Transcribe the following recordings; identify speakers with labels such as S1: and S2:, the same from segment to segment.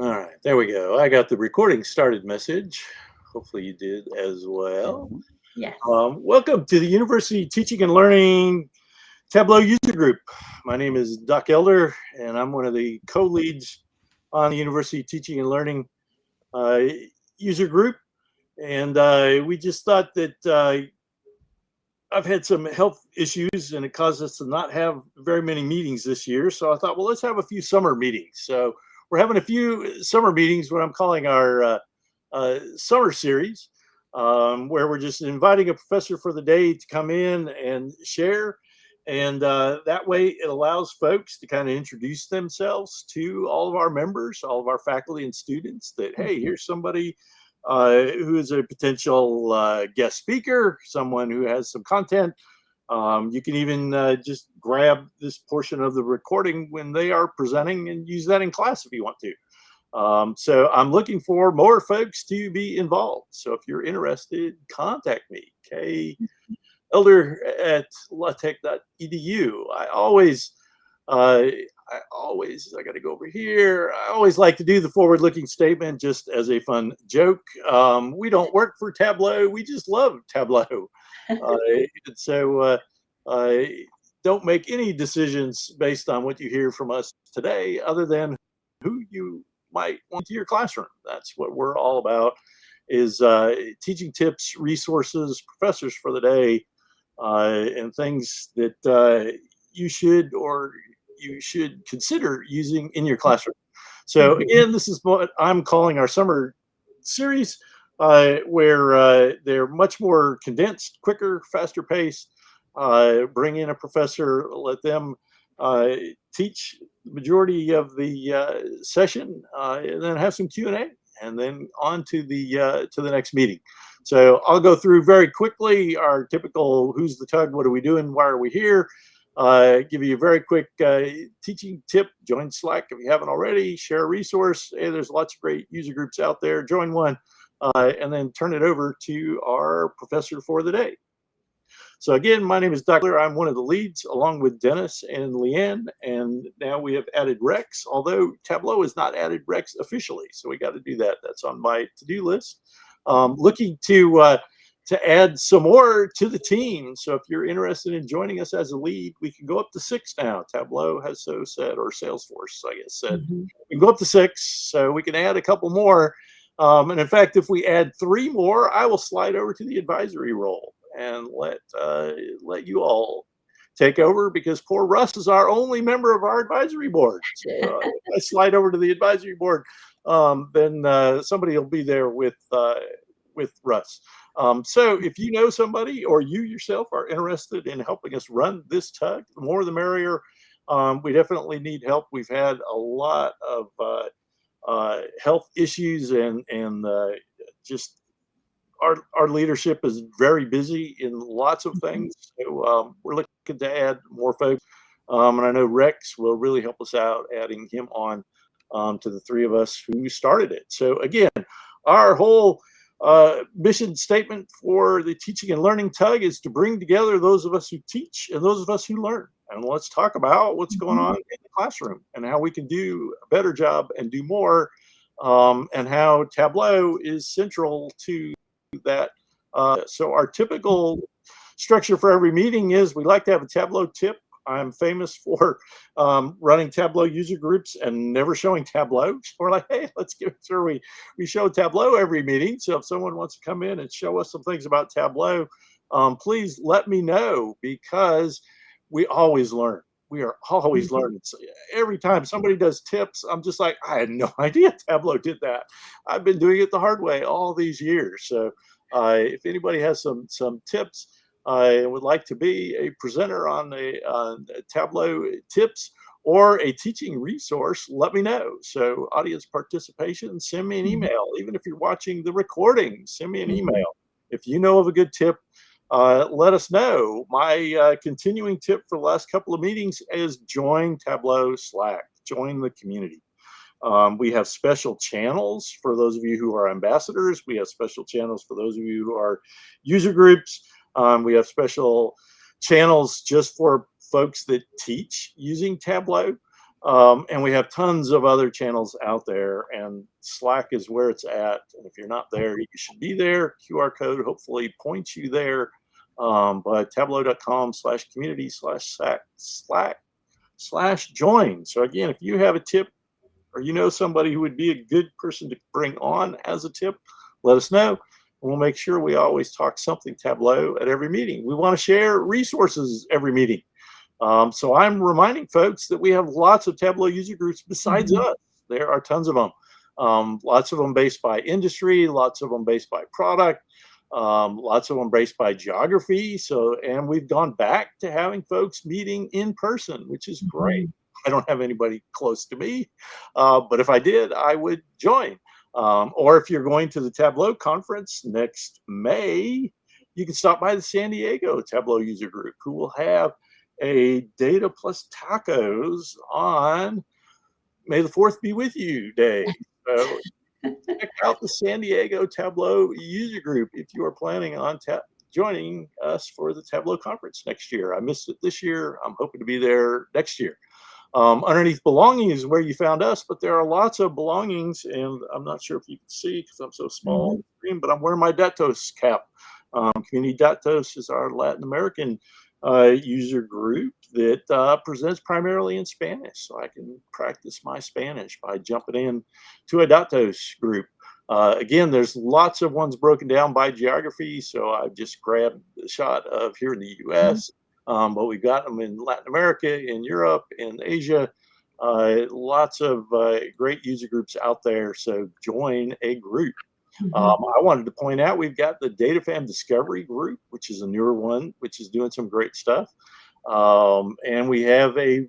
S1: All right, there we go. I got the recording started message. Hopefully you did as well.
S2: Yes.
S1: Welcome to the University Teaching and Learning Tableau user group. My name is Doc Elder, and I'm one of the co-leads on the University Teaching and Learning user group. And we just thought that I've had some health issues, and it caused us to not have very many meetings this year. So I thought, well, let's have a few summer meetings. So we're having a few summer meetings, what I'm calling our summer series, where we're just inviting a professor for the day to come in and share. And that way it allows folks to kind of introduce themselves to all of our members, all of our faculty and students that, hey, here's somebody who is a potential guest speaker, someone who has some content. You can even just grab this portion of the recording when they are presenting and use that in class if you want to. So I'm looking for more folks to be involved. So if you're interested, contact me, elder@latech.edu. I got to go over here. I always like to do the forward-looking statement just as a fun joke. We don't work for Tableau. We just love Tableau. So don't make any decisions based on what you hear from us today other than who you might want to your classroom. That's what we're all about, is teaching tips, resources, professors for the day, and things that you should consider using in your classroom. So again, this is what I'm calling our summer series, where they're much more condensed, quicker, faster paced. Bring in a professor, let them teach the majority of the session, and then have some Q&A, and then on to the next meeting. So I'll go through very quickly our typical who's the tug, what are we doing, why are we here, give you a very quick teaching tip. Join Slack if you haven't already, share a resource. Hey, there's lots of great user groups out there, join one, and then turn it over to our professor for the day. So again, my name is Doug. I'm one of the leads along with Dennis and Leanne, and now we have added Rex, although Tableau has not added Rex officially, so we got to do that. That's on my to-do list. Looking to add some more to the team. So if you're interested in joining us as a lead, we can go up to 6 now. Tableau has so said, or Salesforce, I guess, said. We can go up to 6, so we can add a couple more. And in fact, if we add 3 more, I will slide over to the advisory role and let you all take over, because poor Russ is our only member of our advisory board. So if I slide over to the advisory board, then somebody will be there with Russ. So if you know somebody or you yourself are interested in helping us run this tug, the more the merrier. We definitely need help. We've had a lot of health issues, and just our leadership is very busy in lots of things. So we're looking to add more folks. And I know Rex will really help us out, adding him on to the 3 of us who started it. So again, our whole mission statement for the Teaching and Learning Tug is to bring together those of us who teach and those of us who learn. And let's talk about what's going on in the classroom and how we can do a better job and do more, and how Tableau is central to that. So our typical structure for every meeting is we like to have a Tableau tip. I'm famous for running Tableau user groups and never showing Tableau. So we're like, hey, let's get sure we show Tableau every meeting. So if someone wants to come in and show us some things about Tableau, please let me know, because we always learn. We are always learning. So every time somebody does tips, I'm just like, I had no idea Tableau did that. I've been doing it the hard way all these years. So if anybody has some tips, I would like to be a presenter on a Tableau tips or a teaching resource, let me know. So audience participation, send me an email. Even if you're watching the recording, send me an email. If you know of a good tip, let us know. My continuing tip for the last couple of meetings is join Tableau Slack, join the community. We have special channels for those of you who are ambassadors. We have special channels for those of you who are user groups. We have special channels just for folks that teach using Tableau. And we have tons of other channels out there, and Slack is where it's at. And if you're not there, you should be there. QR code hopefully points you there. But tableau.com/community/Slack/join. So again, if you have a tip or you know somebody who would be a good person to bring on as a tip, let us know. We'll make sure we always talk something Tableau at every meeting. We want to share resources every meeting. So I'm reminding folks that we have lots of Tableau user groups besides us. There are tons of them. Lots of them based by industry, lots of them based by product, lots of them based by geography. And we've gone back to having folks meeting in person, which is great. I don't have anybody close to me, but if I did, I would join. Or if you're going to the Tableau conference next May, you can stop by the San Diego Tableau user group, who will have a Data Plus Tacos on May the 4th be with you day. So check out the San Diego Tableau user group if you are planning on joining us for the Tableau conference next year. I missed it this year. I'm hoping to be there next year. Underneath belonging is where you found us, but there are lots of belongings, and I'm not sure if you can see because I'm so small on the screen, but I'm wearing my Datos cap. Community Datos is our Latin American user group that presents primarily in Spanish, so I can practice my Spanish by jumping in to a Datos group. Again, there's lots of ones broken down by geography, so I just grabbed the shot of here in the US, but we've got them in Latin America, in Europe, in Asia. Lots of great user groups out there, so join a group. I wanted to point out we've got the DataFam Discovery group, which is a newer one, which is doing some great stuff. And we have a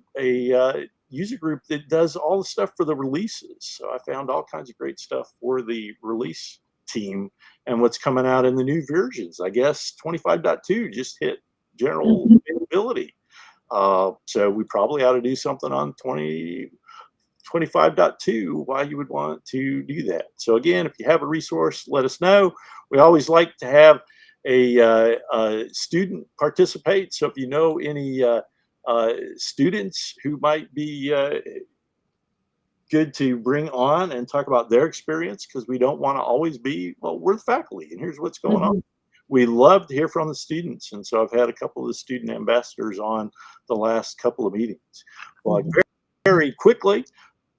S1: user group that does all the stuff for the releases. So I found all kinds of great stuff for the release team and what's coming out in the new versions. I guess 25.2 just hit general availability. So we probably ought to do something on 25.2 why you would want to do that. So again, if you have a resource, let us know. We always like to have a student participate. So if you know any students who might be good to bring on and talk about their experience, because we don't want to always be, well, we're the faculty and here's what's going on. We love to hear from the students. And so I've had a couple of the student ambassadors on the last couple of meetings. Well, very quickly,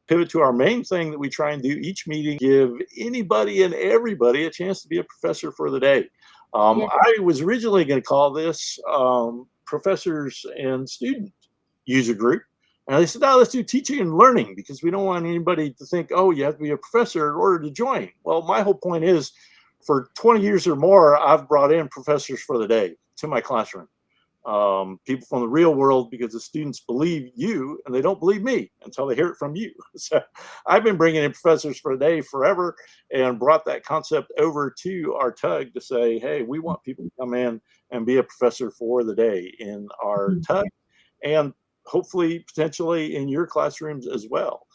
S1: pivot to our main thing that we try and do each meeting, give anybody and everybody a chance to be a professor for the day. I was originally going to call this professors and student user group. And they said, no, let's do teaching and learning, because we don't want anybody to think, oh, you have to be a professor in order to join. Well, my whole point is, for 20 years or more, I've brought in professors for the day to my classroom. People from the real world, because the students believe you and they don't believe me until they hear it from you. So I've been bringing in professors for a day forever and brought that concept over to our TUG to say, hey, we want people to come in and be a professor for the day in our TUG and hopefully potentially in your classrooms as well.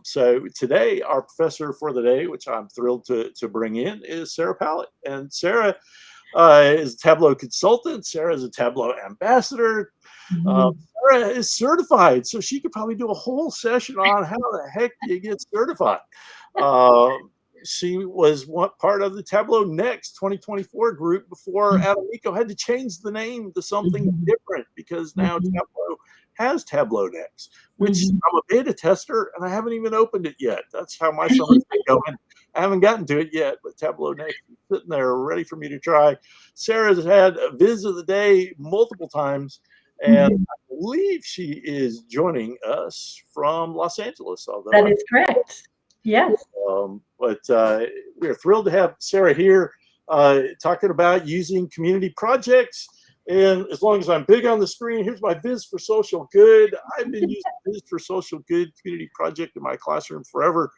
S1: So today, our professor for the day, which I'm thrilled to bring in, is Sarah Pallett. And Sarah is a Tableau consultant. Sarah is a Tableau ambassador. Sarah is certified, so she could probably do a whole session on how the heck you get certified. She was one part of the Tableau Next 2024 group before Amico had to change the name to something different, because now Tableau has Tableau Next, which I'm a beta tester and I haven't even opened it yet. That's how my summer's been going. I haven't gotten to it yet, but Tableau Next is sitting there ready for me to try. Sarah's had a viz of the day multiple times, and I believe she is joining us from Los Angeles. Although
S2: that is correct. Yes.
S1: But we're thrilled to have Sarah here talking about using community projects. And as long as I'm big on the screen, here's my Viz for Social Good. I've been using Viz for Social Good community project in my classroom forever.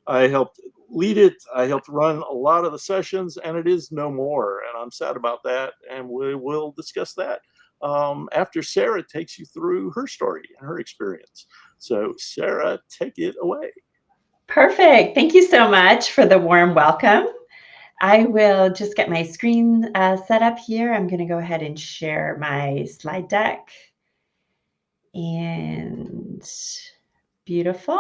S1: I helped lead it. I helped run a lot of the sessions, and it is no more. And I'm sad about that. And we will discuss that after Sarah takes you through her story and her experience. So Sarah, take it away.
S2: Perfect. Thank you so much for the warm welcome. I will just get my screen set up here. I'm going to go ahead and share my slide deck. And Beautiful.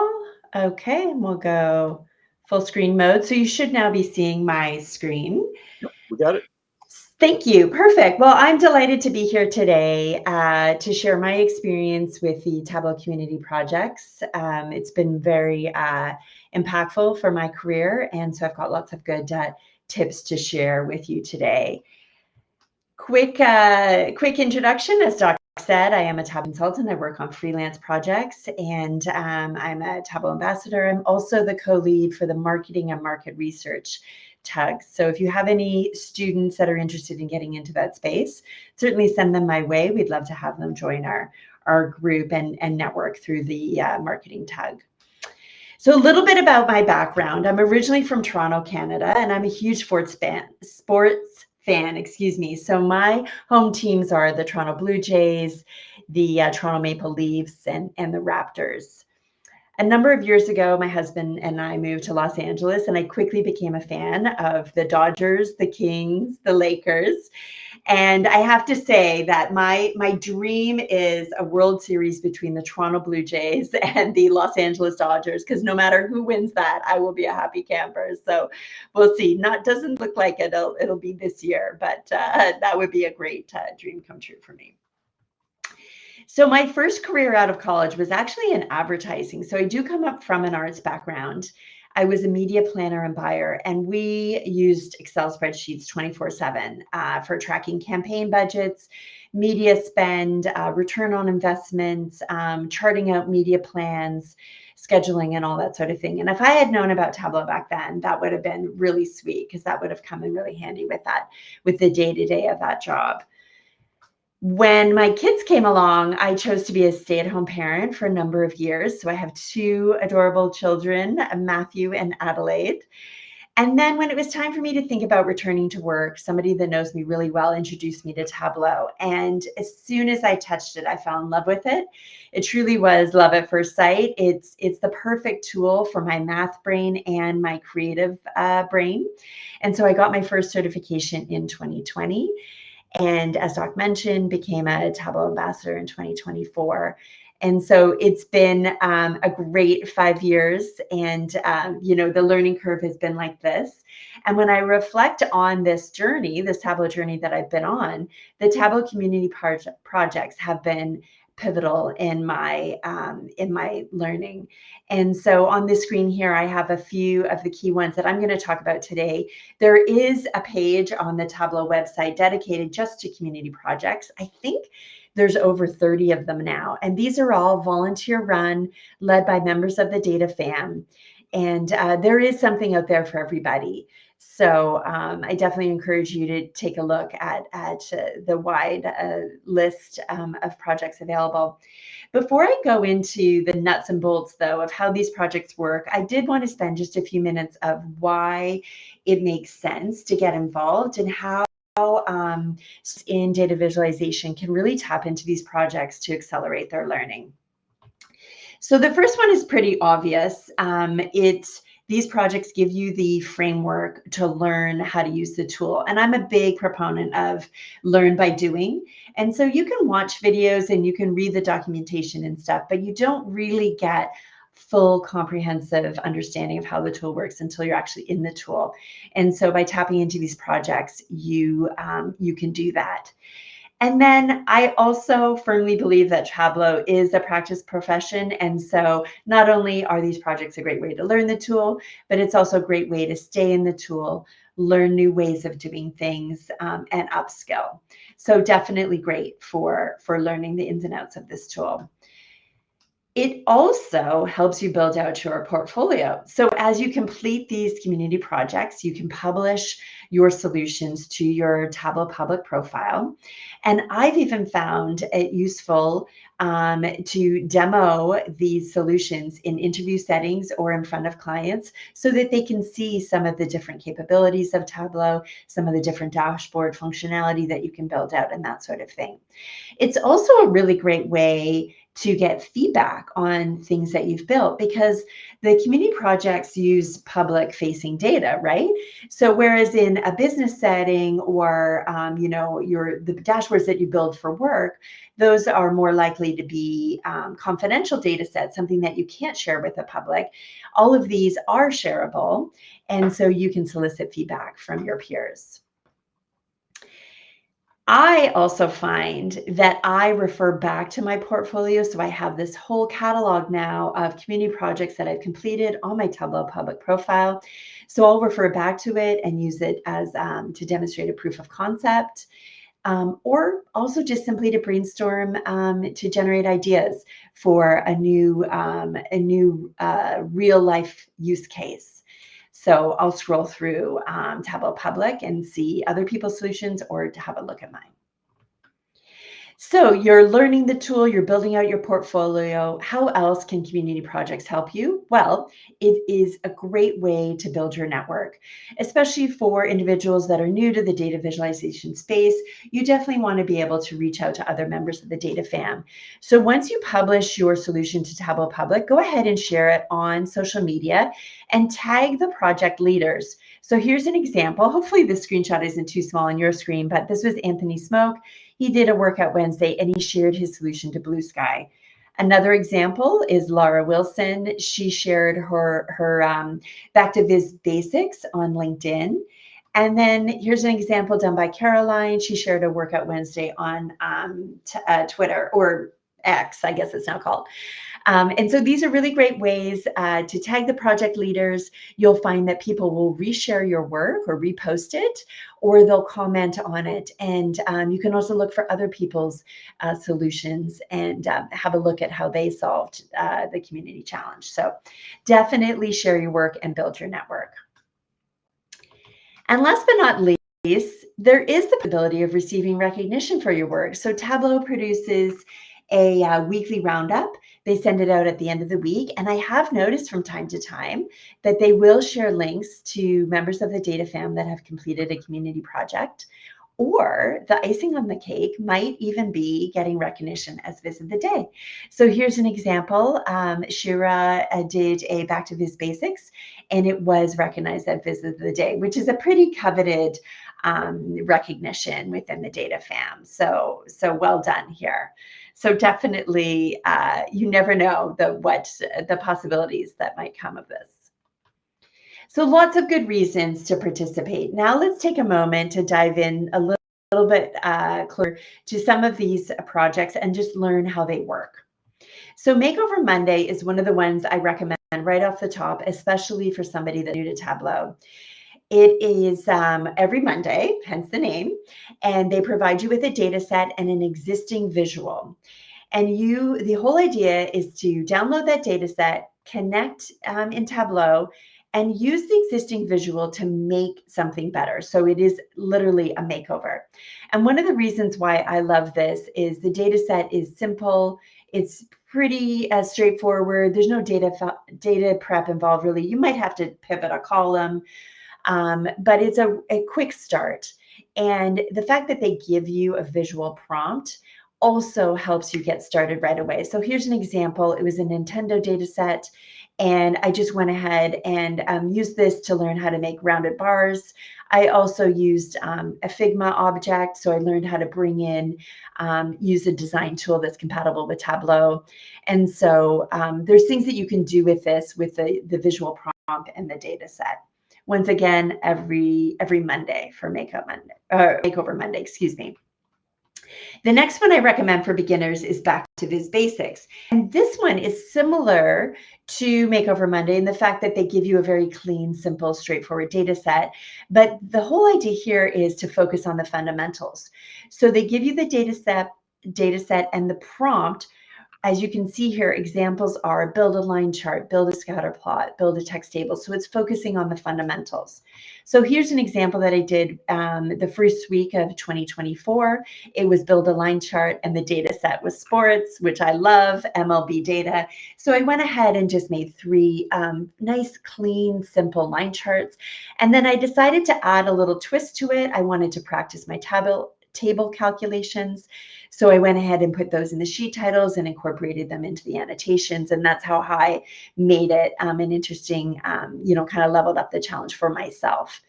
S2: Okay, and we'll go full screen mode. So you should now be seeing my screen.
S1: Yep, we got it.
S2: Thank you. Perfect. Well, I'm delighted to be here today to share my experience with the Tableau community projects. It's been very impactful for my career, and so I've got lots of good tips to share with you today. Quick introduction. As Doc said, I am a Tableau consultant. I work on freelance projects, and I'm a Tableau ambassador. I'm also the co-lead for the marketing and market research tags. So if you have any students that are interested in getting into that space, certainly send them my way. We'd love to have them join our group and network through the marketing tag. So a little bit about my background. I'm originally from Toronto, Canada, and I'm a huge sports fan, excuse me. So my home teams are the Toronto Blue Jays, the Toronto Maple Leafs, and the Raptors. A number of years ago, my husband and I moved to Los Angeles, and I quickly became a fan of the Dodgers, the Kings, the Lakers. And I have to say that my dream is a World Series between the Toronto Blue Jays and the Los Angeles Dodgers, because no matter who wins that, I will be a happy camper. So we'll see. Doesn't look like it'll be this year, but that would be a great dream come true for me. So my first career out of college was actually in advertising. So I do come up from an arts background. I was a media planner and buyer, and we used Excel spreadsheets 24/7 for tracking campaign budgets, media spend, return on investments, charting out media plans, scheduling, and all that sort of thing. And if I had known about Tableau back then, that would have been really sweet, because that would have come in really handy with the day-to-day of that job. When my kids came along, I chose to be a stay-at-home parent for a number of years. So I have two adorable children, Matthew and Adelaide. And then when it was time for me to think about returning to work, somebody that knows me really well introduced me to Tableau. And as soon as I touched it, I fell in love with it. It truly was love at first sight. It's the perfect tool for my math brain and my creative brain. And so I got my first certification in 2020. And as Doc mentioned, became a Tableau ambassador in 2024. And so it's been a great 5 years, and the learning curve has been like this. And when I reflect on this journey, this Tableau journey that I've been on, the Tableau community projects have been pivotal in my learning. And so on this screen here, I have a few of the key ones that I'm going to talk about today. There is a page on the Tableau website dedicated just to community projects. I think there's over 30 of them now. And these are all volunteer run, led by members of the data fam. And there is something out there for everybody. So I definitely encourage you to take a look at the wide list of projects available. Before I go into the nuts and bolts, though, of how these projects work, I did want to spend just a few minutes of why it makes sense to get involved and how in data visualization can really tap into these projects to accelerate their learning. So the first one is pretty obvious. These projects give you the framework to learn how to use the tool. And I'm a big proponent of learn by doing. And so you can watch videos and you can read the documentation and stuff, but you don't really get full comprehensive understanding of how the tool works until you're actually in the tool. And so by tapping into these projects, you can do that. And then I also firmly believe that Tableau is a practice profession. And so not only are these projects a great way to learn the tool, but it's also a great way to stay in the tool, learn new ways of doing things, and upskill. So definitely great for learning the ins and outs of this tool. It also helps you build out your portfolio. So as you complete these community projects, you can publish your solutions to your Tableau public profile. And I've even found it useful to demo these solutions in interview settings or in front of clients so that they can see some of the different capabilities of Tableau, some of the different dashboard functionality that you can build out and that sort of thing. It's also a really great way to get feedback on things that you've built, because the community projects use public facing data, right? So whereas in a business setting or the dashboards that you build for work, those are more likely to be confidential data sets, something that you can't share with the public. All of these are shareable, and so you can solicit feedback from your peers. I also find that I refer back to my portfolio. So I have this whole catalog now of community projects that I've completed on my Tableau public profile. So I'll refer back to it and use it as to demonstrate a proof of concept, or also just simply to brainstorm to generate ideas for a new real life use case. So I'll scroll through Tableau Public and see other people's solutions, or to have a look at mine. So you're learning the tool, you're building out your portfolio. How else can community projects help you? Well, it is a great way to build your network, especially for individuals that are new to the data visualization space. You definitely want to be able to reach out to other members of the data fam. So once you publish your solution to Tableau Public, go ahead and share it on social media and tag the project leaders. So here's an example. Hopefully this screenshot isn't too small on your screen, but this was Anthony Smoke. He did a Workout Wednesday and he shared his solution to Blue Sky. Another example is Laura Wilson. She shared her Back to Viz Basics on LinkedIn. And then here's an example done by Caroline. She shared a Workout Wednesday on Twitter, or X, I guess it's now called. And so these are really great ways to tag the project leaders. You'll find that people will reshare your work or repost it, or they'll comment on it. And you can also look for other people's solutions and have a look at how they solved the community challenge. So definitely share your work and build your network. And last but not least, there is the possibility of receiving recognition for your work. So Tableau produces a weekly roundup. They send it out at the end of the week. And I have noticed from time to time that they will share links to members of the data fam that have completed a community project. Or the icing on the cake might even be getting recognition as Viz of the Day. So here's an example. Shira did a Back to Viz Basics, and it was recognized as Viz of the Day, which is a pretty coveted recognition within the data fam. So well done here. So definitely, you never know the possibilities that might come of this. So lots of good reasons to participate. Now let's take a moment to dive in a little bit closer to some of these projects and just learn how they work. So MakeOver Monday is one of the ones I recommend right off the top, especially for somebody that's new to Tableau. It is every Monday, hence the name, and they provide you with a data set and an existing visual. And the whole idea is to download that data set, connect in Tableau, and use the existing visual to make something better. So it is literally a makeover. And one of the reasons why I love this is the data set is simple. It's pretty straightforward. There's no data prep involved, really. You might have to pivot a column, but it's a quick start. And the fact that they give you a visual prompt also helps you get started right away. So here's an example. It was a Nintendo data set, and I just went ahead and used this to learn how to make rounded bars. I also used a Figma object, so I learned how to bring in, use a design tool that's compatible with Tableau. And so there's things that you can do with this, with the visual prompt and the data set. Once again, every Monday for MakeOver Monday, excuse me. The next one I recommend for beginners is Back to Viz Basics. And this one is similar to MakeOver Monday in the fact that they give you a very clean, simple, straightforward data set. But the whole idea here is to focus on the fundamentals. So they give you the data set and the prompt. As you can see here, examples are build a line chart, build a scatter plot, build a text table. So it's focusing on the fundamentals. So here's an example that I did the first week of 2024. It was build a line chart, and the data set was sports, which I love, MLB data. So I went ahead and just made 3 nice, clean, simple line charts. And then I decided to add a little twist to it. I wanted to practice my table calculations. So I went ahead and put those in the sheet titles and incorporated them into the annotations. And that's how I made it an interesting, kind of leveled up the challenge for myself.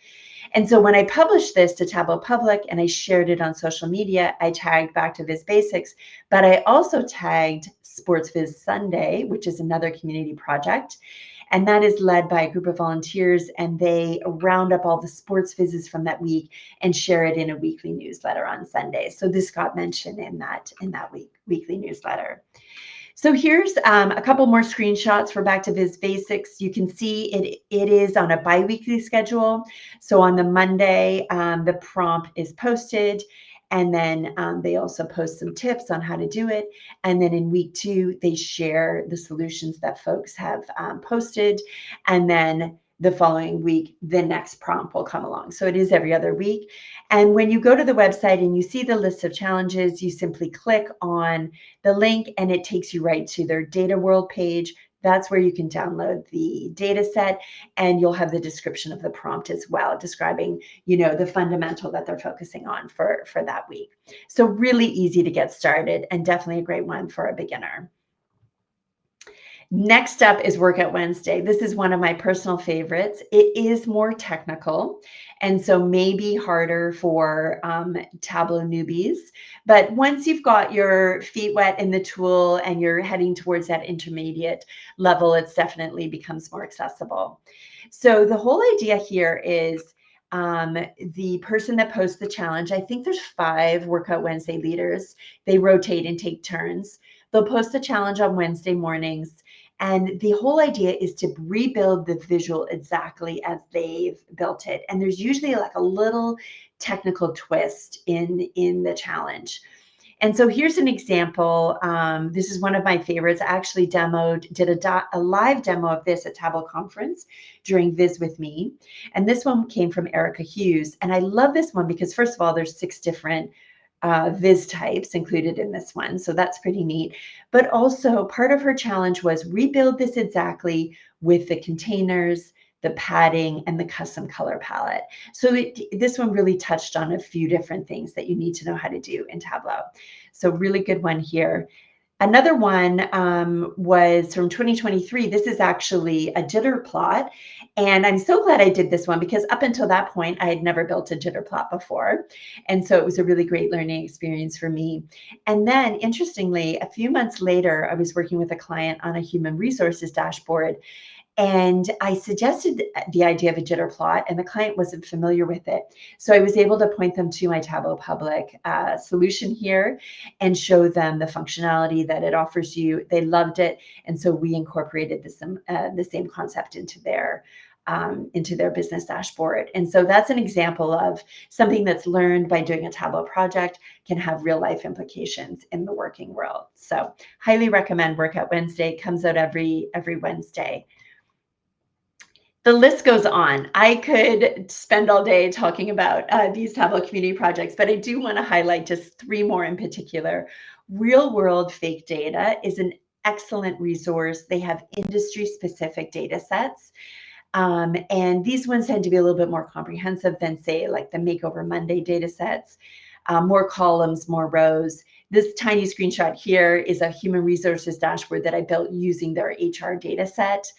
S2: And so when I published this to Tableau Public and I shared it on social media, I tagged Back to Viz Basics, but I also tagged Sports Viz Sunday, which is another community project. And that is led by a group of volunteers, and they round up all the sports vizzes from that week and share it in a weekly newsletter on Sunday. So this got mentioned in that weekly newsletter. So here's a couple more screenshots for Back to Viz Basics. You can see it is on a bi-weekly schedule. So on the Monday, the prompt is posted, and then they also post some tips on how to do it. And then in week 2, they share the solutions that folks have posted. And then the following week, the next prompt will come along. So it is every other week. And when you go to the website and you see the list of challenges, you simply click on the link and it takes you right to their data world page. That's where you can download the data set, and you'll have the description of the prompt as well, describing, the fundamental that they're focusing on for that week. So really easy to get started, and definitely a great one for a beginner. Next up is Workout Wednesday. This is one of my personal favorites. It is more technical, and so maybe harder for Tableau newbies. But once you've got your feet wet in the tool and you're heading towards that intermediate level, it definitely becomes more accessible. So the whole idea here is the person that posts the challenge, I think there's 5 Workout Wednesday leaders. They rotate and take turns. They'll post the challenge on Wednesday mornings. And the whole idea is to rebuild the visual exactly as they've built it. And there's usually like a little technical twist in the challenge. And so here's an example. This is one of my favorites. I actually did a live demo of this at Tableau Conference during Viz with Me. And this one came from Erica Hughes. And I love this one because, first of all, there's 6 different Viz types included in this one. So that's pretty neat. But also part of her challenge was rebuild this exactly with the containers, the padding, and the custom color palette. So this one really touched on a few different things that you need to know how to do in Tableau. So really good one here. Another one was from 2023. This is actually a jitter plot. And I'm so glad I did this one because up until that point, I had never built a jitter plot before. And so it was a really great learning experience for me. And then interestingly, a few months later, I was working with a client on a human resources dashboard. And I suggested the idea of a jitter plot, and the client wasn't familiar with it. So I was able to point them to my Tableau Public solution here and show them the functionality that it offers you. They loved it. And so we incorporated the same concept into their business dashboard. And so that's an example of something that's learned by doing a Tableau project can have real life implications in the working world. So highly recommend Workout Wednesday. It comes out every Wednesday. The list goes on. I could spend all day talking about these Tableau community projects, but I do want to highlight just 3 more in particular. RealWorldFakeData is an excellent resource. They have industry-specific data sets. And these ones tend to be a little bit more comprehensive than, say, like the MakeOver Monday data sets. More columns, more rows. This tiny screenshot here is a human resources dashboard that I built using their HR data set.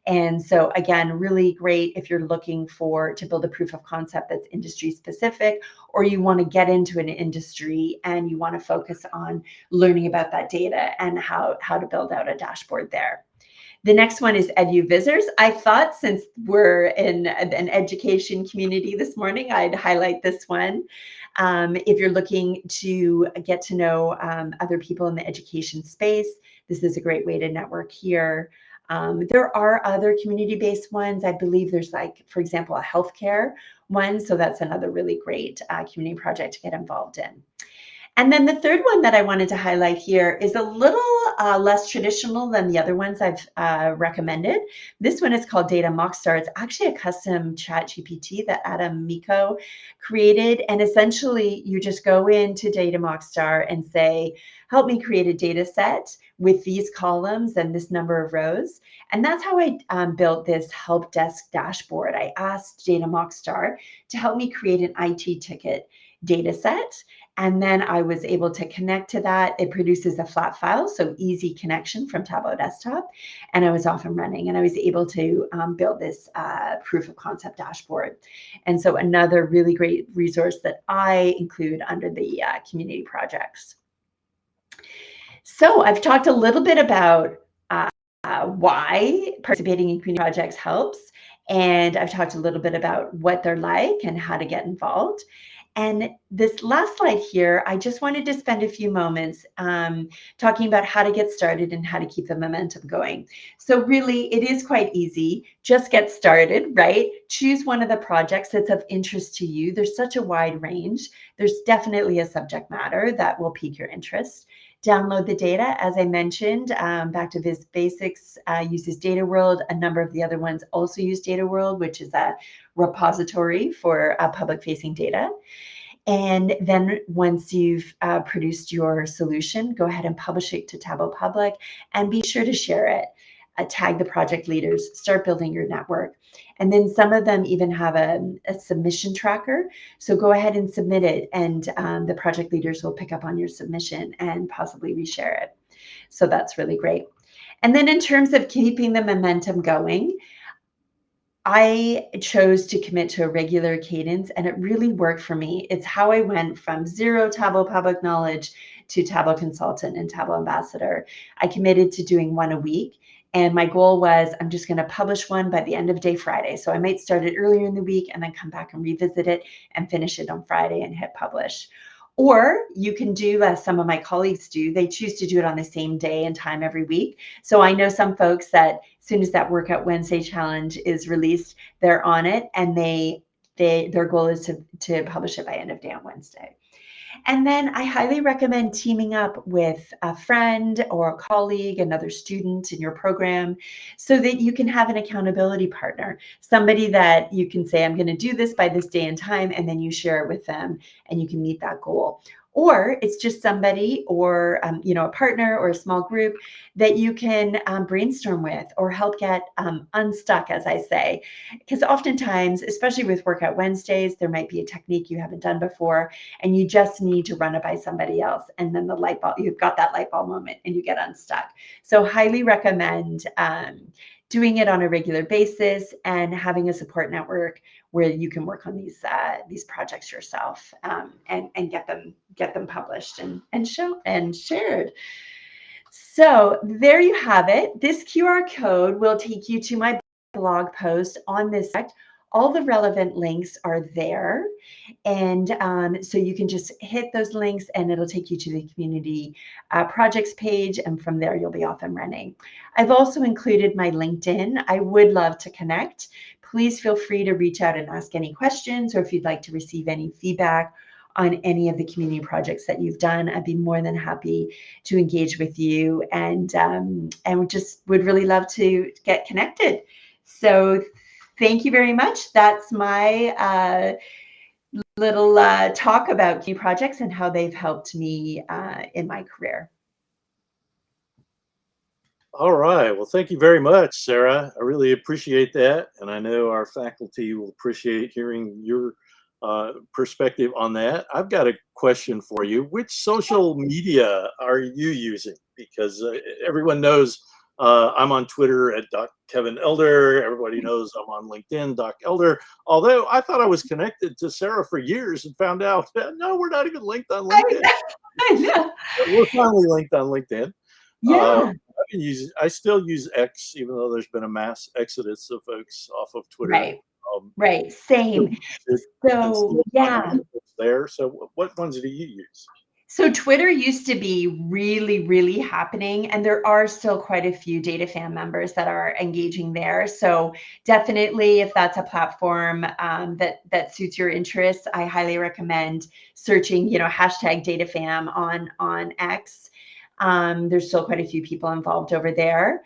S2: And so again, really great if you're looking to build a proof of concept that's industry specific, or you want to get into an industry and you want to focus on learning about that data and how to build out a dashboard there. The next one is EduVisors. I thought since we're in an education community this morning, I'd highlight this one. If you're looking to get to know other people in the education space, this is a great way to network here. There are other community-based ones. I believe there's, like, for example, a healthcare one. So that's another really great community project to get involved in. And then the third one that I wanted to highlight here is a little less traditional than the other ones I've recommended. This one is called Data Mockstar. It's actually a custom chat GPT that Adam Miko created. And essentially, you just go into Data Mockstar and say, help me create a data set with these columns and this number of rows. And that's how I built this help desk dashboard. I asked Data Mockstar to help me create an IT ticket data set. And then I was able to connect to that. It produces a flat file, so easy connection from Tableau Desktop. And I was off and running, and I was able to build this proof of concept dashboard. And so another really great resource that I include under the community projects. So I've talked a little bit about why participating in community projects helps. And I've talked a little bit about what they're like and how to get involved. And this last slide here, I just wanted to spend a few moments talking about how to get started and how to keep the momentum going. So really, it is quite easy. Just get started, right? Choose one of the projects that's of interest to you. There's such a wide range. There's definitely a subject matter that will pique your interest. Download the data, as I mentioned, back to Viz Basics uses Data World. A number of the other ones also use Data World, which is a repository for public-facing data. And then once you've produced your solution, go ahead and publish it to Tableau Public and be sure to share it. Tag the project leaders, start building your network. And then some of them even have a submission tracker. So go ahead and submit it, and the project leaders will pick up on your submission and possibly reshare it. So that's really great. And then in terms of keeping the momentum going, I chose to commit to a regular cadence, and it really worked for me. It's how I went from zero Tableau public knowledge to Tableau consultant and Tableau ambassador. I committed to doing one a week, and my goal was I'm just going to publish one by the end of day Friday. So I might start it earlier in the week and then come back and revisit it and finish it on Friday and hit publish. Or you can do, as some of my colleagues do, they choose to do it on the same day and time every week. So I know some folks that as soon as that Workout Wednesday challenge is released, they're on it, and their goal is to publish it by end of day on Wednesday. And then I highly recommend teaming up with a friend or a colleague, another student in your program, so that you can have an accountability partner, somebody that you can say, I'm going to do this by this day and time, and then you share it with them and you can meet that goal. Or it's just somebody or a partner or a small group that you can brainstorm with or help get unstuck, as I say. Because oftentimes, especially with Workout Wednesdays, there might be a technique you haven't done before, and you just need to run it by somebody else. And then you've got that light bulb moment and you get unstuck. So highly recommend doing it on a regular basis and having a support network where you can work on these projects yourself and get them published and shared. So there you have it. This QR code will take you to my blog post on this subject. All the relevant links are there. And so you can just hit those links and it'll take you to the community projects page. And from there, you'll be off and running. I've also included my LinkedIn. I would love to connect. Please feel free to reach out and ask any questions, or if you'd like to receive any feedback on any of the community projects that you've done, I'd be more than happy to engage with you, and just would really love to get connected. So thank you very much. That's my little talk about community projects and how they've helped me in my career.
S1: All right. Well, thank you very much, Sarah. I really appreciate that. And I know our faculty will appreciate hearing your perspective on that. I've got a question for you. Which social media are you using? Because everyone knows I'm on Twitter at Kevin Elder. Everybody knows I'm on LinkedIn, Doc Elder. Although I thought I was connected to Sarah for years and found out, no, we're not even linked on LinkedIn.
S2: I know.
S1: We're finally linked on LinkedIn.
S2: Yeah.
S1: I still use X, even though there's been a mass exodus of folks off of Twitter.
S2: Right. Right. Same. So yeah.
S1: There. So what ones do you use?
S2: So Twitter used to be really, really happening, and there are still quite a few DataFam members that are engaging there. So definitely, if that's a platform that suits your interests, I highly recommend searching, hashtag DataFam on X. There's still quite a few people involved over there.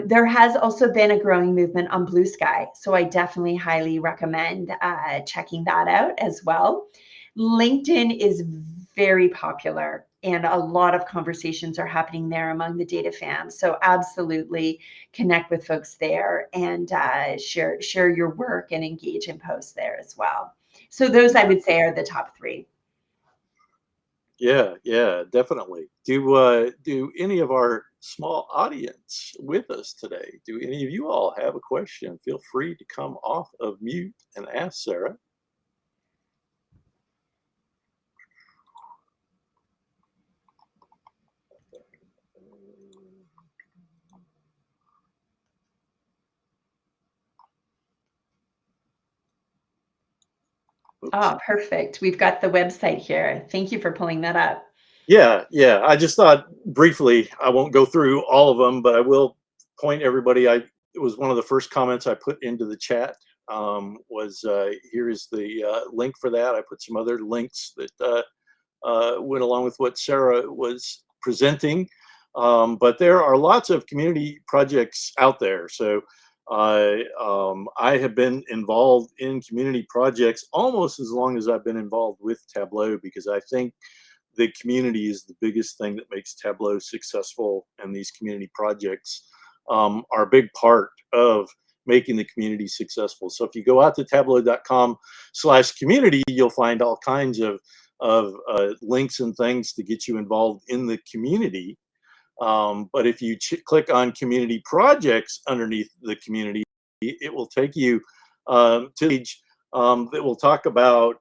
S2: There has also been a growing movement on Blue Sky, so I definitely highly recommend checking that out as well. LinkedIn is very popular, and a lot of conversations are happening there among the data fans. So absolutely connect with folks there and share your work and engage in posts there as well. So those, I would say, are the top three.
S1: Yeah, yeah, definitely. Do any of our small audience with us today? Do any of you all have a question? Feel free to come off of mute and ask Sarah. Oops.
S2: Oh, perfect. We've got the website here. Thank you for pulling that up.
S1: Yeah, yeah. I just thought briefly, I won't go through all of them, but I will point everybody. It was one of the first comments I put into the chat. Was here is the link for that. I put some other links that went along with what Sarah was presenting. But there are lots of community projects out there. So I have been involved in community projects almost as long as I've been involved with Tableau, because I think the community is the biggest thing that makes Tableau successful, and these community projects are a big part of making the community successful. So if you go out to tableau.com/community, you'll find all kinds of links and things to get you involved in the community. But if you click on community projects underneath the community, it will take you to the page that will talk about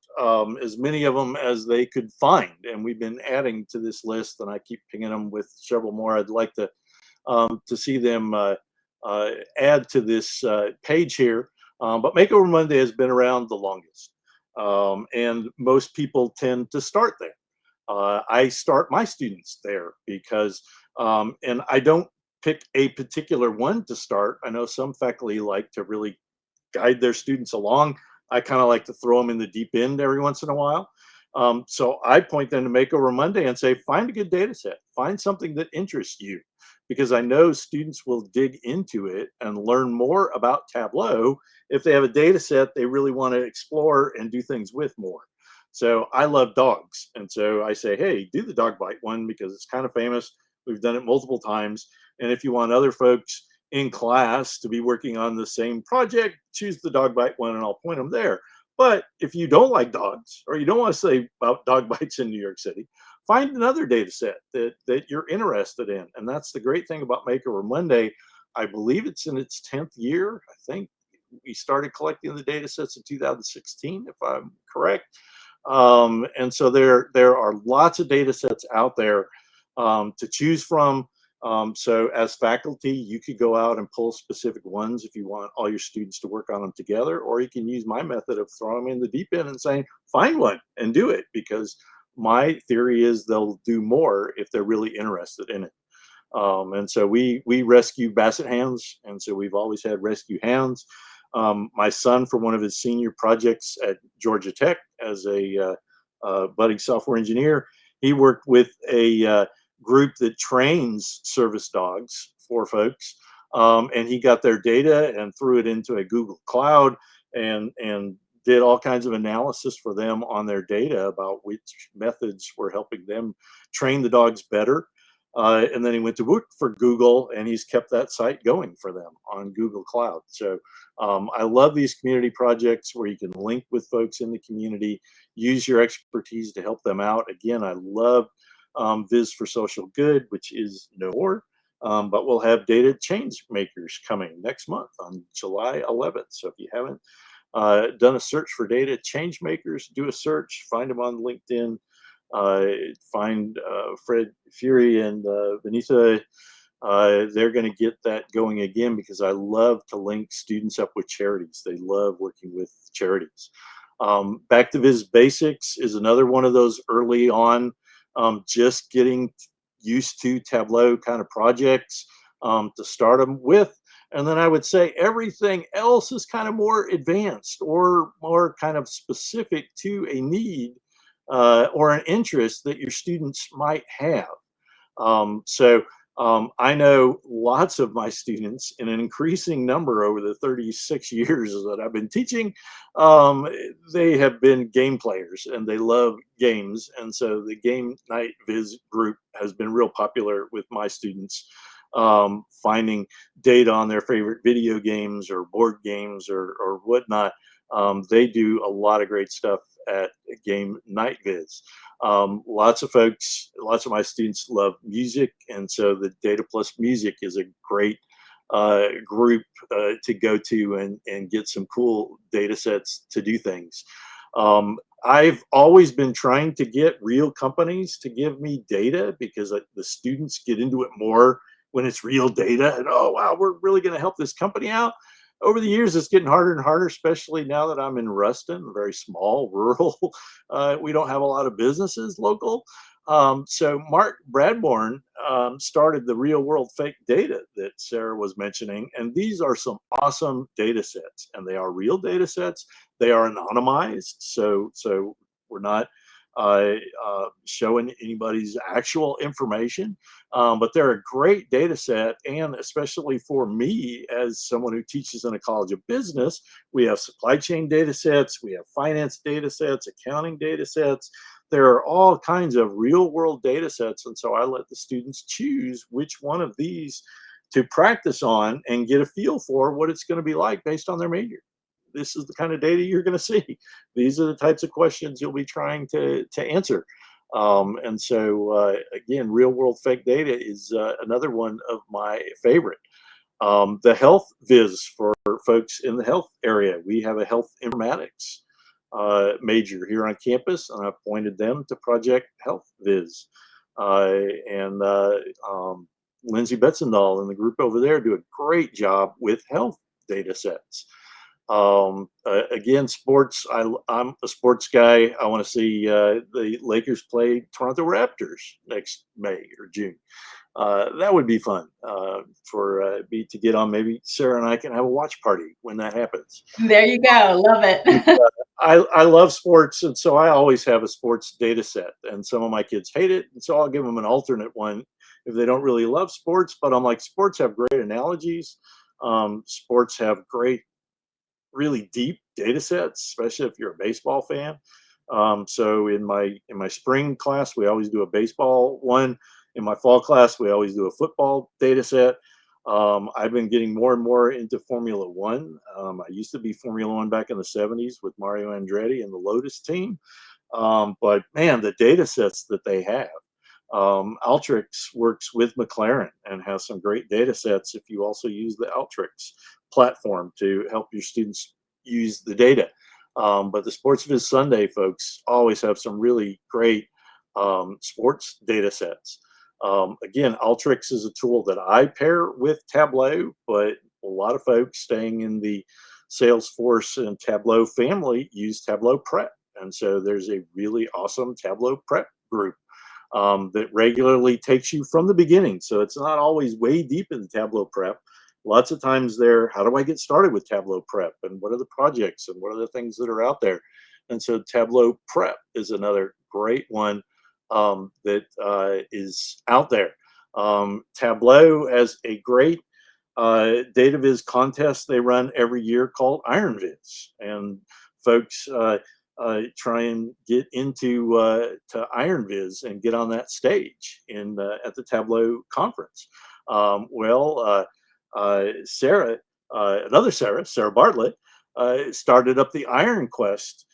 S1: as many of them as they could find. And we've been adding to this list, and I keep pinging them with several more. I'd like to see them add to this page here. But Makeover Monday has been around the longest, and most people tend to start there. I start my students there because, and I don't pick a particular one to start. I know some faculty like to really guide their students along. I kind of like to throw them in the deep end every once in a while. So I point them to Makeover Monday and say, find a good data set, find something that interests you, because I know students will dig into it and learn more about Tableau if they have a data set they really want to explore and do things with more. So I love dogs. And so I say, hey, do the dog bite one because it's kind of famous. We've done it multiple times. And if you want other folks in class to be working on the same project, choose the dog bite one and I'll point them there. But if you don't like dogs, or you don't want to say about dog bites in New York City, find another data set that you're interested in. And that's the great thing about Makeover Monday. I believe it's in its 10th year. I think we started collecting the data sets in 2016, if I'm correct. And so there are lots of data sets out there to choose from. So as faculty, you could go out and pull specific ones if you want all your students to work on them together, or you can use my method of throwing them in the deep end and saying, find one and do it, because my theory is they'll do more if they're really interested in it. And so we rescue basset hounds, and so we've always had rescue hounds. My son, for one of his senior projects at Georgia Tech as a budding software engineer, he worked with a group that trains service dogs for folks, and he got their data and threw it into a Google Cloud and did all kinds of analysis for them on their data about which methods were helping them train the dogs better. And then he went to work for Google, and he's kept that site going for them on Google Cloud. So I love these community projects where you can link with folks in the community, use your expertise to help them out. Again, I love Viz for Social Good, which is no more, but we'll have data change makers coming next month on July 11th. So if you haven't done a search for data change makers, do a search, find them on LinkedIn. Find Fred Fury and Vanessa. They're going to get that going again, because I love to link students up with charities. They love working with charities. Back to Viz Basics is another one of those early on, just getting used to Tableau kind of projects to start them with. And then I would say everything else is kind of more advanced or more kind of specific to a need or an interest that your students might have. I know lots of my students, in an increasing number over the 36 years that I've been teaching, they have been game players and they love games. And so the Game Night Viz group has been real popular with my students, finding data on their favorite video games or board games or whatnot. They do a lot of great stuff at Game Night Viz. Lots of folks, lots of my students love music, and so the Data Plus Music is a great group to go to and get some cool data sets to do things. I've always been trying to get real companies to give me data because the students get into it more when it's real data, and oh wow, we're really going to help this company out. Over the years, it's getting harder and harder, especially now that I'm in Ruston, very small, rural. We don't have a lot of businesses local. So Mark Bradbourne started the real world fake data that Sarah was mentioning. And these are some awesome data sets, and they are real data sets. They are anonymized. So we're not showing anybody's actual information. But they're a great data set, and especially for me as someone who teaches in a college of business, we have supply chain data sets, we have finance data sets, accounting data sets. There are all kinds of real world data sets, and so I let the students choose which one of these to practice on and get a feel for what it's going to be like based on their major. This is the kind of data you're going to see. These are the types of questions you'll be trying to answer. And so, again, real world fake data is another one of my favorite. The health viz for folks in the health area. We have a health informatics major here on campus, and I've pointed them to Project Health Viz. And Lindsay Betzendahl and the group over there do a great job with health data sets. Again, sports. I'm a sports guy. I want to see the Lakers play Toronto Raptors next May or June. That would be fun for me to get on. Maybe Sarah and I can have a watch party when that happens.
S2: There you go. Love it.
S1: I love sports, and so I always have a sports data set. And some of my kids hate it, and so I'll give them an alternate one if they don't really love sports. But I'm like, sports have great analogies. Sports have great, really deep data sets, especially if you're a baseball fan. So in my spring class, we always do a baseball one. In my fall class, we always do a football data set. I've been getting more and more into Formula One. I used to be Formula One back in the 70s with Mario Andretti and the Lotus team. But man, the data sets that they have. Alteryx works with McLaren and has some great data sets if you also use the Alteryx platform to help your students use the data. But the Sports Viz Sunday folks always have some really great sports data sets. Again, Alteryx is a tool that I pair with Tableau, but a lot of folks staying in the Salesforce and Tableau family use Tableau Prep. And so there's a really awesome Tableau Prep group that regularly takes you from the beginning. So it's not always way deep in the Tableau Prep. Lots of times there, how do I get started with Tableau Prep? And what are the projects and what are the things that are out there? And so Tableau Prep is another great one that is out there. Tableau has a great data viz contest they run every year called Iron Viz. And folks try and get into to Iron Viz and get on that stage in at the Tableau conference. Sarah, another Sarah Bartlett, started up the Iron Quest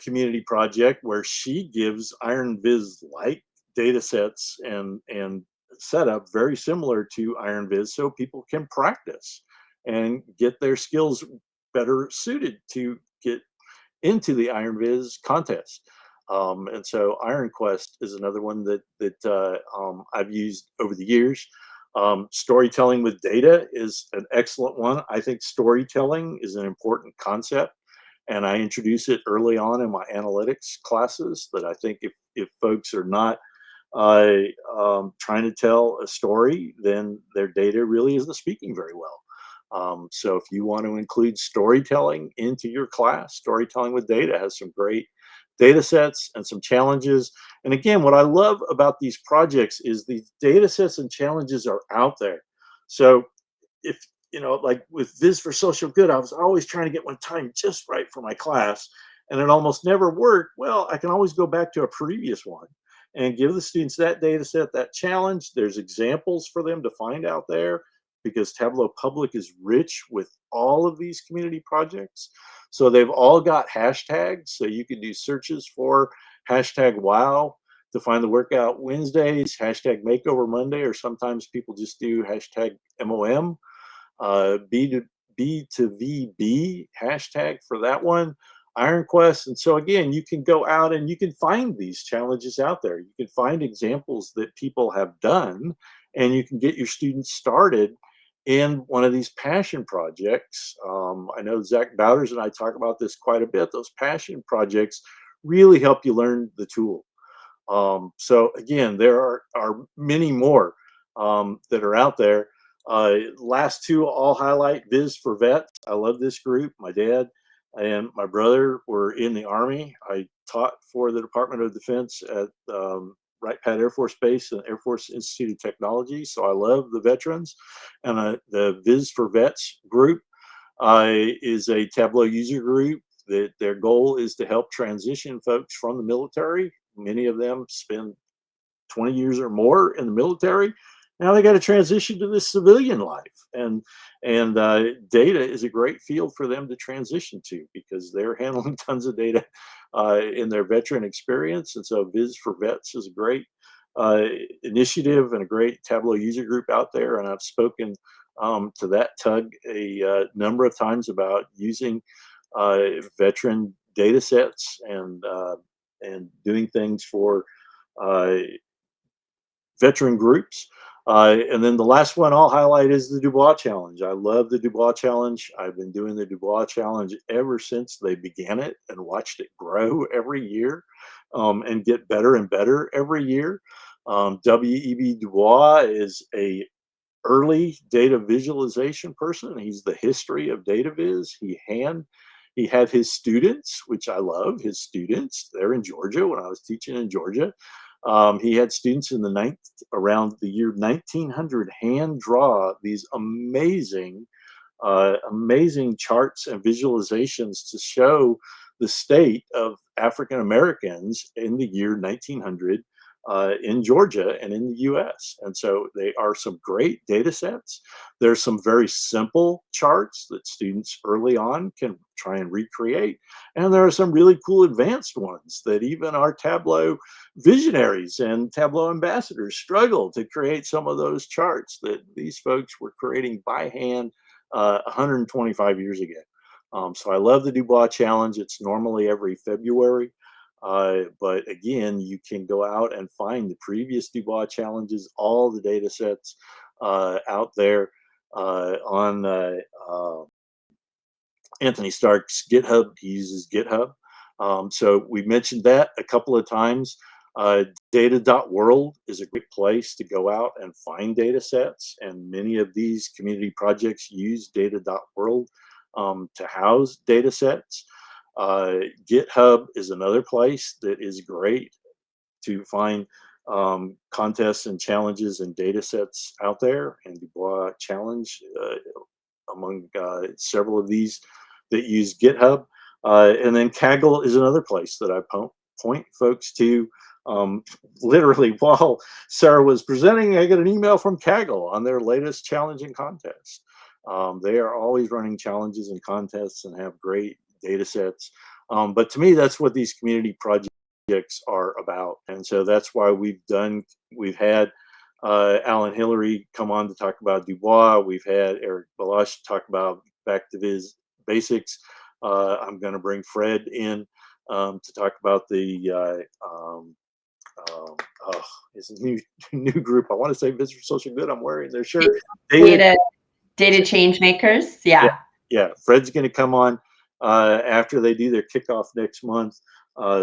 S1: community project where she gives Iron Viz like data sets and setup very similar to Iron Viz so people can practice and get their skills better suited to get into the Iron Viz contest. And so Iron Quest is another one that I've used over the years. Storytelling with data is an excellent one. I think storytelling is an important concept, and I introduce it early on in my analytics classes. That I think if folks are not trying to tell a story, then their data really isn't speaking very well. So if you want to include storytelling into your class, storytelling with data has some great data sets and some challenges. And again, what I love about these projects is these data sets and challenges are out there. So if, like with Viz for Social Good, I was always trying to get one time just right for my class, and it almost never worked. Well, I can always go back to a previous one and give the students that data set, that challenge. There's examples for them to find out there because Tableau Public is rich with all of these community projects. So they've all got hashtags. So you can do searches for hashtag wow to find the Workout Wednesdays, hashtag Makeover Monday, or sometimes people just do hashtag MOM, B2VB hashtag for that one, Iron Quest. And so again, you can go out and you can find these challenges out there. You can find examples that people have done, and you can get your students started in one of these passion projects. I know Zach Bowders and I talk about this quite a bit. Those passion projects really help you learn the tool. So again, there are many more that are out there. Last two I'll highlight: Viz for Vets. I love this group. My dad and my brother were in the Army. I taught for the Department of Defense at Wright Pat Air Force Base and Air Force Institute of Technology. So I love the veterans. And the Viz for Vets group is a Tableau user group that their goal is to help transition folks from the military. Many of them spend 20 years or more in the military. Now they got to transition to this civilian life, and data is a great field for them to transition to because they're handling tons of data in their veteran experience. And so Viz for Vets is a great initiative and a great Tableau user group out there. And I've spoken to that tug a number of times about using veteran data sets and doing things for veteran groups. And then the last one I'll highlight is the Dubois Challenge. I love the Dubois Challenge. I've been doing the Dubois Challenge ever since they began it and watched it grow every year and get better and better every year. W.E.B. Dubois is a early data visualization person. He's the history of data viz. He had his students, which I love, his students. They're in Georgia when I was teaching in Georgia. He had students in around the year 1900 hand draw these amazing charts and visualizations to show the state of African Americans in the year 1900 in Georgia and in the US. And so they are some great data sets. There's some very simple charts that students early on can try and recreate. And there are some really cool advanced ones that even our Tableau visionaries and Tableau ambassadors struggle to create some of those charts that these folks were creating by hand 125 years ago. So I love the Dubois Challenge. It's normally every February. But again, you can go out and find the previous Dubois challenges, all the data sets out there on Anthony Stark's GitHub. He uses GitHub. So we mentioned that a couple of times. Data.world is a great place to go out and find data sets. And many of these community projects use data.world to house data sets. GitHub is another place that is great to find contests and challenges and data sets out there. And Dubois Challenge among several of these that use GitHub. And then Kaggle is another place that I point folks to. Literally, while Sarah was presenting, I got an email from Kaggle on their latest challenge and contest. They are always running challenges and contests and have great data sets. But to me, that's what these community projects are about. And so that's why we've had Alan Hillary come on to talk about Dubois. We've had Eric Balash talk about Back to Viz Basics. I'm going to bring Fred in to talk about the his new group. I want to say Viz for Social Good. I'm wearing their shirt.
S2: Data change makers. Yeah.
S1: Yeah. Fred's going to come on after they do their kickoff next month.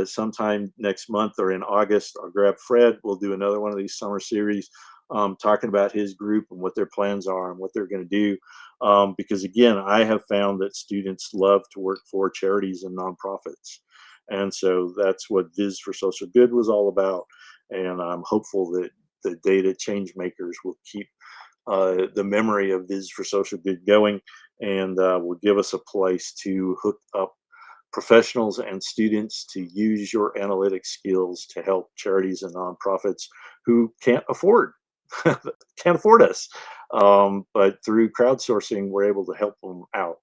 S1: Sometime next month or in August, I'll grab Fred. We'll do another one of these summer series talking about his group and what their plans are and what they're going to do. Because again, I have found that students love to work for charities and nonprofits. And so that's what Viz for Social Good was all about. And I'm hopeful that the data change makers will keep the memory of Viz for Social Good going and will give us a place to hook up professionals and students to use your analytics skills to help charities and nonprofits who can't afford us. But through crowdsourcing, we're able to help them out.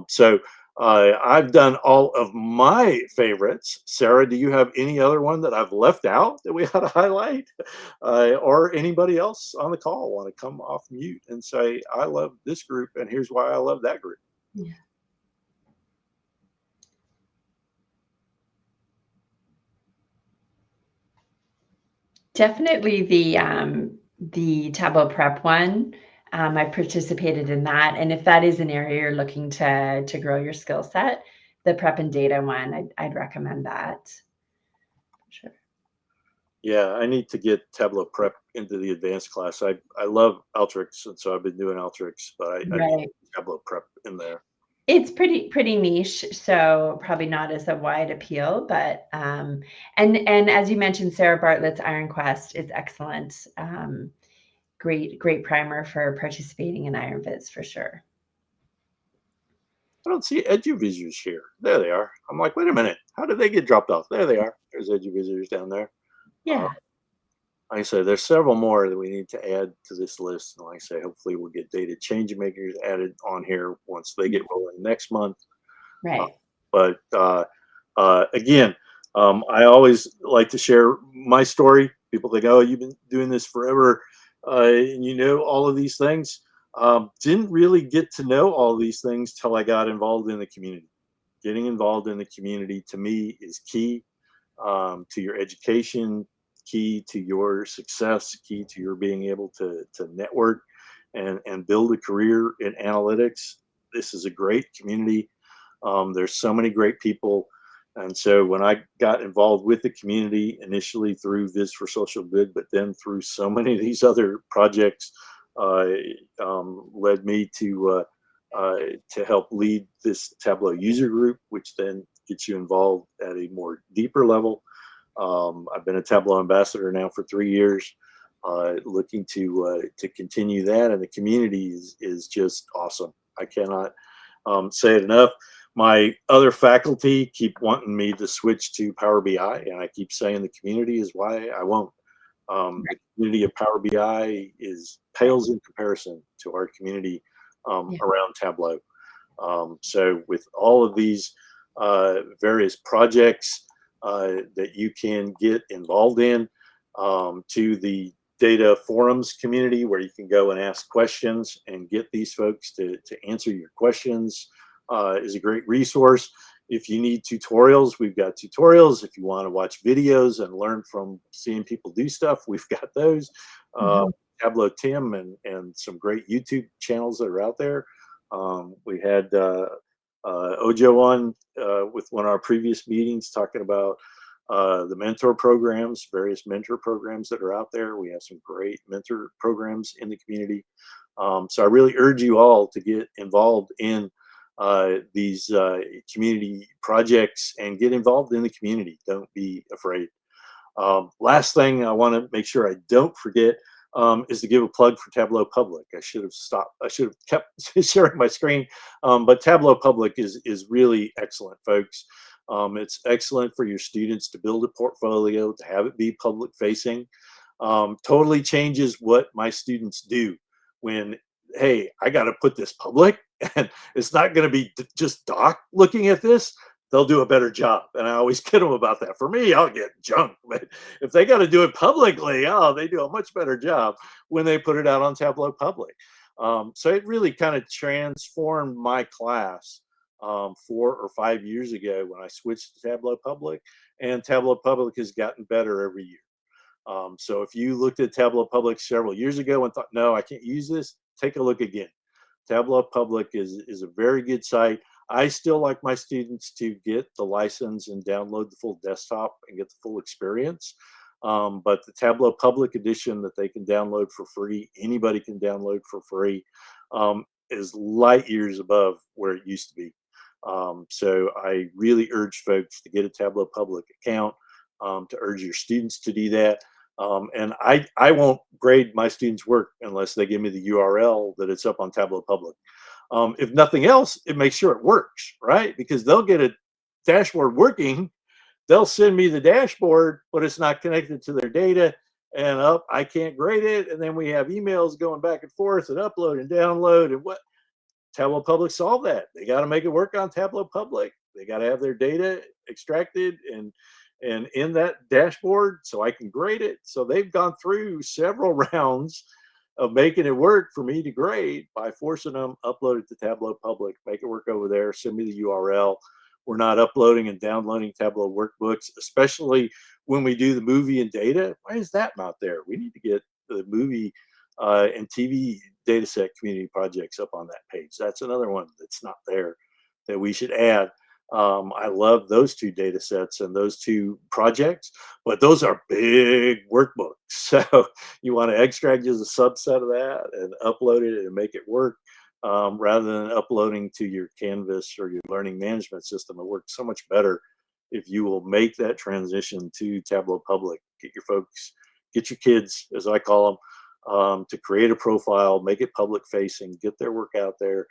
S1: So I've done all of my favorites. Sarah, do you have any other one that I've left out that we ought to highlight? Or anybody else on the call want to come off mute and say, I love this group and here's why I love that group?
S2: Yeah. Definitely the Tableau prep one. I participated in that, and if that is an area you're looking to grow your skill set, the prep and data one, I'd recommend that. Sure.
S1: Yeah, I need to get Tableau prep into the advanced class. I love Alteryx, and so I've been doing Alteryx, but I need
S2: Right.
S1: Tableau prep in there.
S2: It's pretty niche, so probably not as a wide appeal, but and as you mentioned, Sarah Bartlett's Iron Quest is excellent. Great primer for participating in Iron Viz for sure.
S1: I don't see EduVisors here. There they are. I'm like, wait a minute. How did they get dropped off? There they are. There's EduVisors down there.
S2: Yeah.
S1: Like I say, there's several more that we need to add to this list. And like I say, hopefully we'll get data change makers added on here once they get rolling next month.
S2: Right.
S1: But again, I always like to share my story. People think, oh, you've been doing this forever, and you know all of these things. Didn't really get to know all these things till I got involved in the community. Getting involved in the community to me is key to your education, key to your success, key to your being able to network and build a career in analytics. This is a great community. There's so many great people. And so when I got involved with the community initially through Viz for Social Good, but then through so many of these other projects, led me to help lead this Tableau user group, which then gets you involved at a more deeper level. I've been a Tableau ambassador now for 3 years, looking to continue that, and the community is just awesome. I cannot say it enough. My other faculty keep wanting me to switch to Power BI, and I keep saying the community is why I won't. The community of Power BI pales in comparison to our community around Tableau. So with all of these various projects that you can get involved in, to the data forums community where you can go and ask questions and get these folks to answer your questions, is a great resource. If you need tutorials, we've got tutorials. If you want to watch videos and learn from seeing people do stuff, we've got those. Tableau Tim and some great YouTube channels that are out there. We had Ojo on with one of our previous meetings talking about the mentor programs, various mentor programs that are out there. We have some great mentor programs in the community. So I really urge you all to get involved in these community projects and get involved in the community. Don't be afraid. Last thing I want to make sure I don't forget is to give a plug for Tableau Public. I should have stopped. I should have kept sharing my screen, but Tableau Public is really excellent, folks. It's excellent for your students to build a portfolio, to have it be public facing. Totally changes what my students do when, hey, I got to put this public, and it's not going to be just Doc looking at this. They'll do a better job. And I always kid them about that. For me, I'll get junk. But if they got to do it publicly, oh, they do a much better job when they put it out on Tableau Public. So it really kind of transformed my class 4 or 5 years ago when I switched to Tableau Public. And Tableau Public has gotten better every year. So if you looked at Tableau Public several years ago and thought, no, I can't use this, take a look again. Tableau Public is a very good site. I still like my students to get the license and download the full desktop and get the full experience. But the Tableau Public Edition that they can download for free, anybody can download for free, is light years above where it used to be. So I really urge folks to get a Tableau Public account, to urge your students to do that. And I won't grade my students' work unless they give me the URL that it's up on Tableau Public. If nothing else, it makes sure it works, right? Because they'll get a dashboard working, they'll send me the dashboard, but it's not connected to their data, and I can't grade it. And then we have emails going back and forth and upload and download and what. Tableau Public solved that. They got to make it work on Tableau Public. They got to have their data extracted and in that dashboard so I can grade it. So they've gone through several rounds of making it work for me to grade by forcing them upload it to Tableau Public, make it work over there, send me the URL. We're not uploading and downloading Tableau workbooks, especially when we do the movie and data. Why is that not there? We need to get the movie and TV dataset community projects up on that page. That's another one that's not there that we should add. I love those two data sets and those two projects, but those are big workbooks. So you want to extract just a subset of that and upload it and make it work rather than uploading to your Canvas or your learning management system. It works so much better if you will make that transition to Tableau Public. Get your folks, get your kids, as I call them, to create a profile, make it public facing, get their work out there.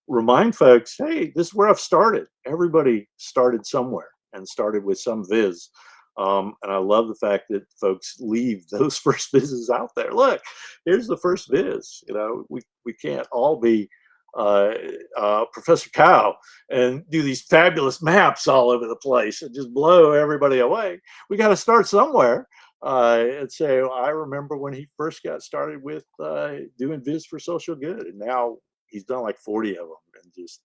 S1: Remind folks, hey, this is where I've started. Everybody started somewhere and started with some viz. And I love the fact that folks leave those first vizzes out there. Look, here's the first viz. You know, we can't all be Professor Cow and do these fabulous maps all over the place and just blow everybody away. We got to start somewhere. And so I remember when he first got started with doing Viz for Social Good, and now he's done like 40 of them, and just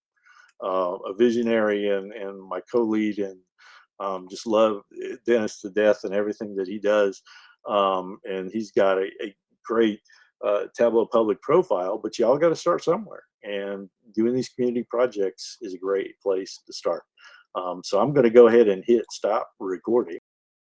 S1: a visionary and my co-lead, and just love Dennis to death and everything that he does. And he's got a great Tableau Public profile, but y'all got to start somewhere, and doing these community projects is a great place to start. So I'm going to go ahead and hit stop recording.